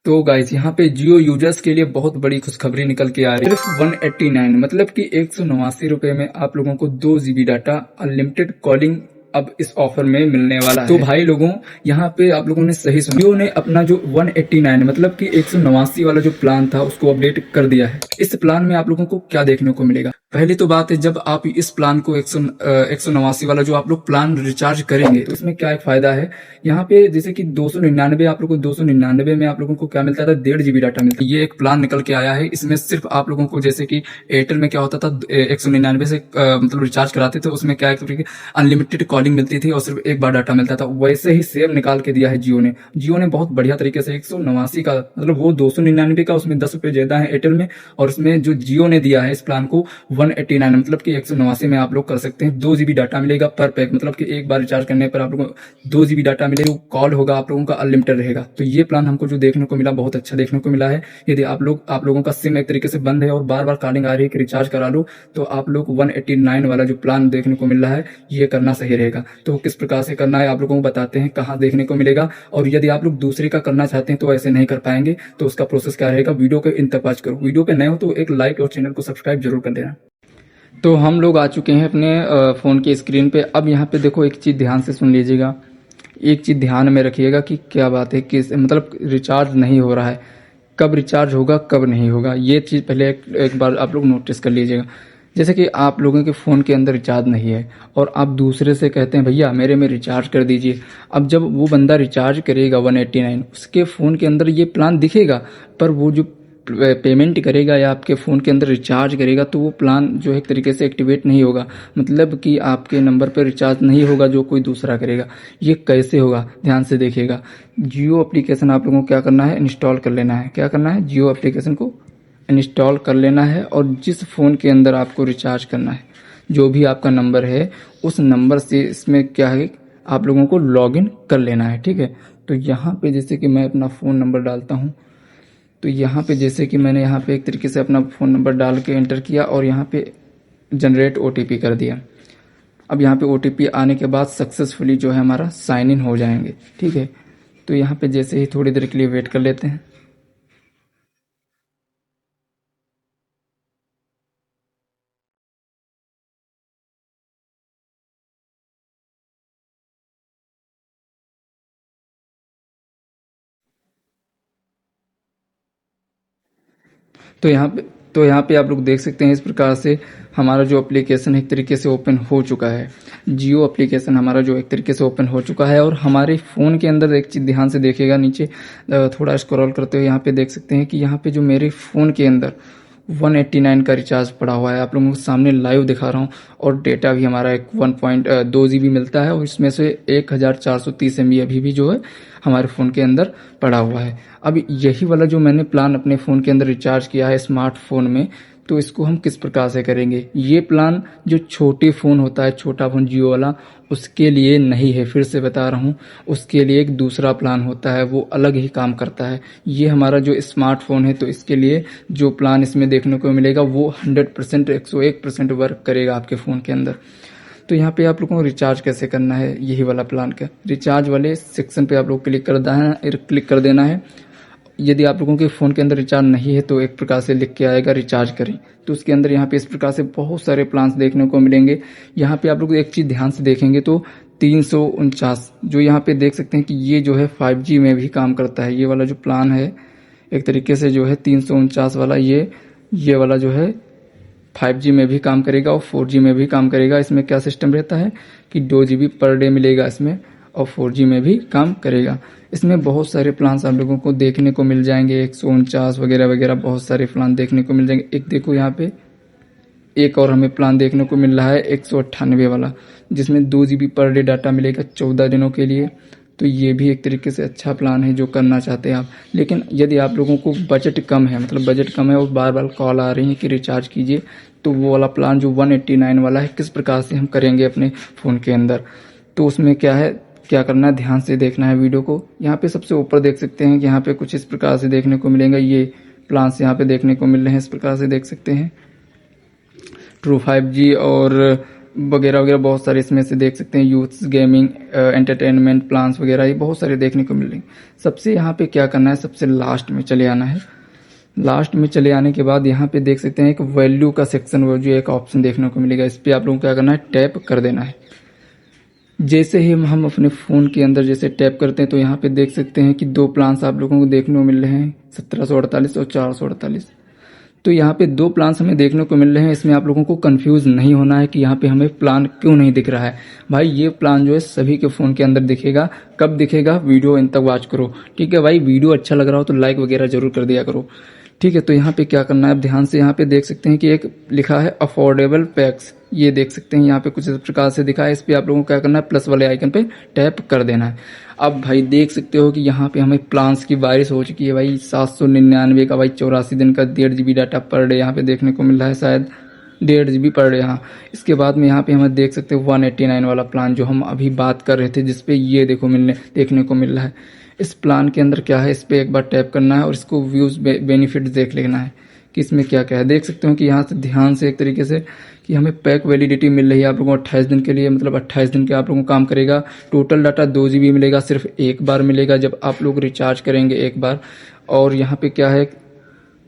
तो गाइस यहाँ पे जियो यूजर्स के लिए बहुत बड़ी खुशखबरी निकल के आ रही है। सिर्फ 189 मतलब कि 189 रुपए में आप लोगों को 2 GB डाटा अनलिमिटेड कॉलिंग अब इस ऑफर में मिलने वाला है। तो भाई लोगों, यहाँ पे आप लोगों ने सही सुना, जियो ने अपना जो 189 मतलब कि 189 वाला जो प्लान था उसको अपडेट कर दिया है। इस प्लान में आप लोगों को क्या देखने को मिलेगा? पहली तो बात है, जब आप इस प्लान को 189 वाला जो आप लोग प्लान रिचार्ज करेंगे तो इसमें क्या एक फायदा है। यहाँ पे जैसे कि 299 आप लोगों को 299 में आप लोगों को क्या मिलता था, 1.5 GB डाटा मिलता है। ये एक प्लान निकल के आया है, इसमें सिर्फ आप लोगों को जैसे कि एयरटेल में क्या होता था 199 से मतलब रिचार्ज कराते थे, उसमें क्या अनलिमिटेड कॉलिंग मिलती थी और सिर्फ एक बार डाटा मिलता था। वैसे ही सेम निकाल के दिया है जियो ने। जियो ने बहुत बढ़िया तरीके से 189 का मतलब वो 299 का, उसमें 10 रुपए ज्यादा है एयरटेल में, और उसमें जो जियो ने दिया है इस प्लान को 189 मतलब कि 189 में आप लोग कर सकते हैं। 2 GB डाटा मिलेगा पर पैक, मतलब कि एक बार रिचार्ज करने पर आप लोगों को 2 GB डाटा मिलेगा। कॉल होगा आप लोगों का अनलिमिटेड रहेगा। तो ये प्लान हमको जो देखने को मिला बहुत अच्छा देखने को मिला है। यदि आप लोगों का सिम एक तरीके से बंद है और बार बार कॉलिंग आ रही है कि रिचार्ज करा लो, तो आप लोग 189 वाला जो प्लान देखने को मिल रहा है ये करना सही रहेगा। तो किस प्रकार से करना है आप लोगों को बताते हैं, कहाँ देखने को मिलेगा। और यदि आप लोग दूसरे का करना चाहते हैं तो ऐसे नहीं कर पाएंगे, तो उसका प्रोसेस क्या रहेगा, वीडियो को इन तक वॉच करो। वीडियो पे नए हो तो एक लाइक और चैनल को सब्सक्राइब जरूर कर देना। तो हम लोग आ चुके हैं अपने फ़ोन की स्क्रीन पे। अब यहाँ पे देखो, एक चीज़ ध्यान से सुन लीजिएगा, एक चीज़ ध्यान में रखिएगा कि क्या बात है, किस मतलब रिचार्ज नहीं हो रहा है, कब रिचार्ज होगा कब नहीं होगा, ये चीज़ पहले एक बार आप लोग नोटिस कर लीजिएगा। जैसे कि आप लोगों के फ़ोन के अंदर रिचार्ज नहीं है और आप दूसरे से कहते हैं भैया मेरे में रिचार्ज कर दीजिए। अब जब वो बंदा रिचार्ज करेगा 189, उसके फ़ोन के अंदर ये प्लान दिखेगा, पर वो जो पेमेंट करेगा या आपके फ़ोन के अंदर रिचार्ज करेगा तो वो प्लान जो है एक तरीके से एक्टिवेट नहीं होगा, मतलब कि आपके नंबर पर रिचार्ज नहीं होगा जो कोई दूसरा करेगा। ये कैसे होगा, ध्यान से देखिएगा। जियो एप्लीकेशन आप लोगों को क्या करना है, इंस्टॉल कर लेना है। क्या करना है, जियो एप्लीकेशन को इंस्टॉल कर लेना है और जिस फ़ोन के अंदर आपको रिचार्ज करना है, जो भी आपका नंबर है उस नंबर से इसमें क्या है आप लोगों को लॉगिन कर लेना है। ठीक है, तो यहाँ पे जैसे कि मैं अपना फ़ोन नंबर डालता हूँ, तो यहाँ पे जैसे कि मैंने यहाँ पे एक तरीके से अपना फ़ोन नंबर डाल के एंटर किया और यहाँ पे जनरेट OTP कर दिया। अब यहाँ पे OTP आने के बाद सक्सेसफुली जो है हमारा साइन इन हो जाएंगे। ठीक है, तो यहाँ पे जैसे ही थोड़ी देर के लिए वेट कर लेते हैं। तो यहाँ पे आप लोग देख सकते हैं इस प्रकार से हमारा जो एप्लीकेशन एक तरीके से ओपन हो चुका है। जियो एप्लीकेशन हमारा जो एक तरीके से ओपन हो चुका है और हमारे फ़ोन के अंदर एक चीज़ ध्यान से देखिएगा, नीचे थोड़ा स्क्रॉल करते हुए यहाँ पे देख सकते हैं कि यहाँ पे जो मेरे फ़ोन के अंदर 189 का रिचार्ज पड़ा हुआ है, आप लोगों के सामने लाइव दिखा रहा हूँ। और डेटा भी हमारा एक 1.2 GB मिलता है और इसमें से 1430 MB अभी भी जो है हमारे फ़ोन के अंदर पड़ा हुआ है। अब यही वाला जो मैंने प्लान अपने फ़ोन के अंदर रिचार्ज किया है स्मार्टफोन में, तो इसको हम किस प्रकार से करेंगे। ये प्लान जो छोटे फ़ोन होता है, छोटा फ़ोन जियो वाला, उसके लिए नहीं है। फिर से बता रहा हूँ, उसके लिए एक दूसरा प्लान होता है, वो अलग ही काम करता है। ये हमारा जो स्मार्टफोन है, तो इसके लिए जो प्लान इसमें देखने को मिलेगा वो 100% 101% वर्क करेगा आपके फ़ोन के अंदर। तो यहाँ पे आप लोगों को रिचार्ज कैसे करना है, यही वाला प्लान का रिचार्ज वाले सेक्शन पे आप लोग क्लिक कर देना है। यदि आप लोगों के फ़ोन के अंदर रिचार्ज नहीं है तो एक प्रकार से लिख के आएगा रिचार्ज करें, तो उसके अंदर यहाँ पे इस प्रकार से बहुत सारे प्लान्स देखने को मिलेंगे। यहाँ पे आप लोग एक चीज़ ध्यान से देखेंगे तो 349 जो यहाँ पे देख सकते हैं कि ये जो है 5G में भी काम करता है। ये वाला जो प्लान है एक तरीके से जो है 349 वाला, ये वाला जो है 5G में भी काम करेगा और 4G में भी काम करेगा। इसमें क्या सिस्टम रहता है कि 2 GB पर डे मिलेगा इसमें, और 4G में भी काम करेगा। इसमें बहुत सारे प्लान्स आप लोगों को देखने को मिल जाएंगे, 149 वगैरह वगैरह बहुत सारे प्लान देखने को मिल जाएंगे। एक देखो यहाँ पे एक और हमें प्लान देखने को मिल रहा है 198 वाला, जिसमें 2 GB पर डे डाटा मिलेगा 14 दिनों के लिए। तो ये भी एक तरीके से अच्छा प्लान है जो करना चाहते हैं आप। लेकिन यदि आप लोगों को बजट कम है, मतलब बजट कम है और बार बार कॉल आ रही है कि रिचार्ज कीजिए, तो वो वाला प्लान जो 189 वाला है किस प्रकार से हम करेंगे अपने फ़ोन के अंदर, तो उसमें क्या है, क्या करना है, ध्यान से देखना है वीडियो को। यहाँ पे सबसे ऊपर देख सकते हैं कि यहाँ पे कुछ इस प्रकार से देखने को मिलेंगे, ये प्लान्स यहाँ पे देखने को मिल रहे हैं, इस प्रकार से देख सकते हैं। ट्रू 5G और वगैरह वगैरह बहुत सारे इसमें से देख सकते हैं, यूथ्स गेमिंग, एंटरटेनमेंट प्लान्स वगैरह, ये बहुत सारे देखने को मिल रहे हैं। सबसे यहाँ पे क्या करना है, सबसे लास्ट में चले आना है। लास्ट में चले आने के बाद यहाँ पे देख सकते हैं एक वैल्यू का सेक्शन, वो जो एक ऑप्शन देखने को मिलेगा, इस पर आप लोगों को क्या करना है, टैप कर देना है। जैसे ही हम अपने फ़ोन के अंदर जैसे टैप करते हैं तो यहाँ पे देख सकते हैं कि दो प्लान्स आप लोगों को देखने को मिल रहे हैं, 1748 और 448। तो यहाँ पे दो प्लान्स हमें देखने को मिल रहे हैं। इसमें आप लोगों को कंफ्यूज नहीं होना है कि यहाँ पे हमें प्लान क्यों नहीं दिख रहा है। भाई ये प्लान जो है सभी के फ़ोन के अंदर दिखेगा। कब दिखेगा, वीडियो इन तक वॉच करो, ठीक है भाई। वीडियो अच्छा लग रहा हो तो लाइक वगैरह जरूर कर दिया करो, ठीक है। तो यहाँ पे क्या करना है, अब ध्यान से यहाँ पे देख सकते हैं कि एक लिखा है अफोर्डेबल पैक्स, ये देख सकते हैं यहाँ पे कुछ इस प्रकार से दिखा है। इस पे आप लोगों को क्या करना है, प्लस वाले आइकन पे टैप कर देना है। अब भाई देख सकते हो कि यहाँ पे हमें प्लान्स की बारिश हो चुकी है भाई। 799 का भाई 84 दिन का 1.5 GB डाटा पर डे यहाँ पे देखने को मिल रहा है, शायद 1.5 GB पर डे। हाँ, इसके बाद में यहाँ पे हमें देख सकते हो 189 वाला प्लान जो हम अभी बात कर रहे थे, जिसपे ये देखने को मिल रहा है। इस प्लान के अंदर क्या है, इस पर एक बार टैप करना है और इसको व्यूज बेनिफिट देख लेना है कि इसमें क्या क्या है। देख सकते हो कि यहाँ से ध्यान से एक तरीके से कि हमें पैक वैलिडिटी मिल रही है आप लोगों को 28 दिन के लिए, मतलब 28 दिन के आप लोगों को काम करेगा। टोटल डाटा 2 GB मिलेगा, सिर्फ एक बार मिलेगा जब आप लोग रिचार्ज करेंगे एक बार। और यहाँ पे क्या है,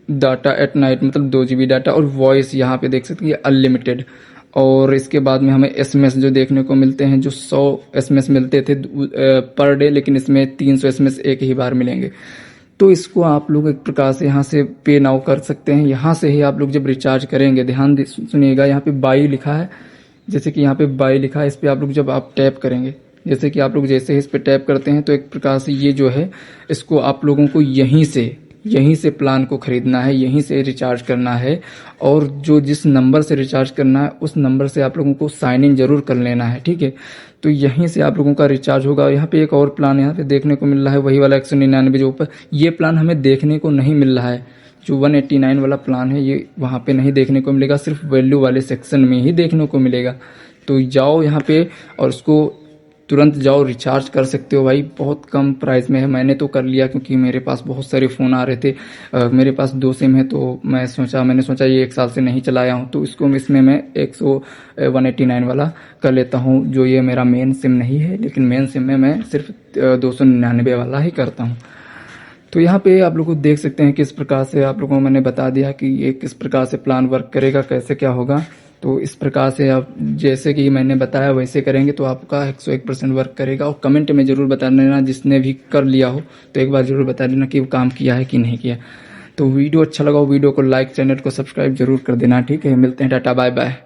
डाटा एट नाइट मतलब 2 GB डाटा, और वॉइस यहाँ पे देख सकते हैं अनलिमिटेड। और इसके बाद में हमें SMS जो देखने को मिलते हैं, जो 100 SMS मिलते थे पर डे, लेकिन इसमें 300 SMS एक ही बार मिलेंगे। तो इसको आप लोग एक प्रकार से यहाँ से पे नाउ कर सकते हैं। यहाँ से ही आप लोग जब रिचार्ज करेंगे, ध्यान सुनिएगा, यहाँ पे बाई लिखा है, जैसे कि यहाँ पे बाई लिखा है, इस पे आप लोग जब आप टैप करेंगे, जैसे कि आप लोग जैसे ही इस पे टैप करते हैं तो एक प्रकार से ये जो है इसको आप लोगों को यहीं से प्लान को खरीदना है, यहीं से रिचार्ज करना है। और जो जिस नंबर से रिचार्ज करना है उस नंबर से आप लोगों को साइन इन जरूर कर लेना है, ठीक है। तो यहीं से आप लोगों का रिचार्ज होगा। यहाँ पे एक और प्लान यहाँ पे देखने को मिल रहा है, वही वाला 199 जो ऊपर, ये प्लान हमें देखने को नहीं मिल रहा है। जो 189 वाला प्लान है ये वहाँ पे नहीं देखने को मिलेगा, सिर्फ वैल्यू वाले सेक्शन में ही देखने को मिलेगा। तो जाओ यहाँ पे और उसको तुरंत जाओ रिचार्ज कर सकते हो भाई, बहुत कम प्राइस में है। मैंने तो कर लिया क्योंकि मेरे पास बहुत सारे फ़ोन आ रहे थे। मेरे पास 2 सिम है, तो मैंने सोचा ये 1 साल से नहीं चलाया हूँ, तो इसमें मैं 189 वाला कर लेता हूँ। जो ये मेरा मेन सिम नहीं है, लेकिन मेन सिम में मैं सिर्फ 299 वाला ही करता हूँ। तो यहाँ पे आप लोग को देख सकते हैं किस प्रकार से आप लोगों को मैंने बता दिया कि ये किस प्रकार से प्लान वर्क करेगा, कैसे क्या होगा। तो इस प्रकार से आप जैसे कि मैंने बताया वैसे करेंगे तो आपका 101% वर्क करेगा। और कमेंट में ज़रूर बता देना, जिसने भी कर लिया हो तो एक बार ज़रूर बता देना कि वो काम किया है कि नहीं किया। तो वीडियो अच्छा लगा हो, वीडियो को लाइक, चैनल को सब्सक्राइब जरूर कर देना, ठीक है। मिलते हैं, टाटा बाय बाय।